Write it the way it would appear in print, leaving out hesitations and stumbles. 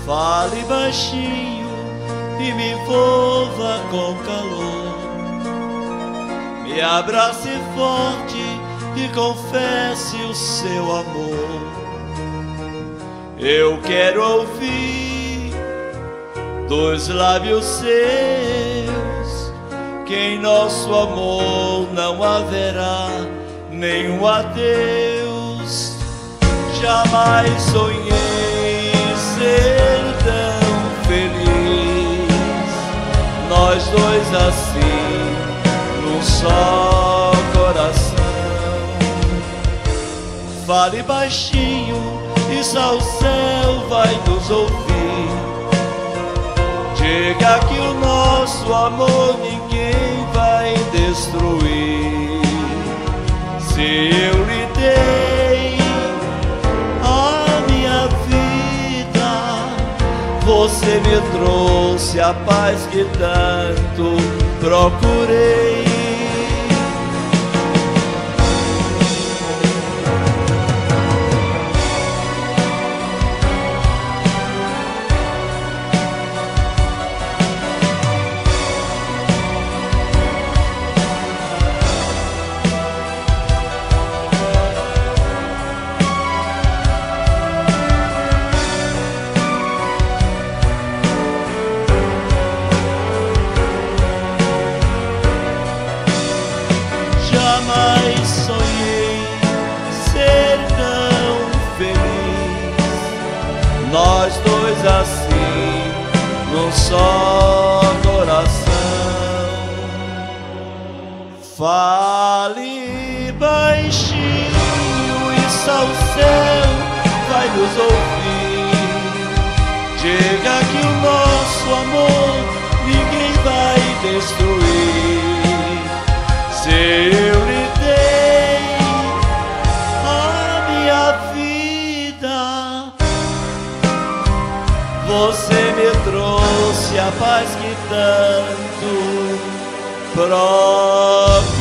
Fale baixinho e me envolva com calor. Me abrace forte e confesse o seu amor. Eu quero ouvir dos lábios seus que em nosso amor não haverá nenhum adeus. Jamais sonhei ser tão feliz, nós dois assim, num só coração. Fale baixinho e só o céu vai nos ouvir. Diga que o nosso amor ninguém vai destruir. Se eu lhe dei a minha vida, você me trouxe a paz que tanto procurei. Jamais sonhei ser tão feliz, nós dois assim, num só coração. Fale baixinho e só o céu vai nos ouvir. Diga que o nosso amor ninguém vai destruir. Se eu lhe dei a minha vida, você me trouxe a paz que tanto procurei.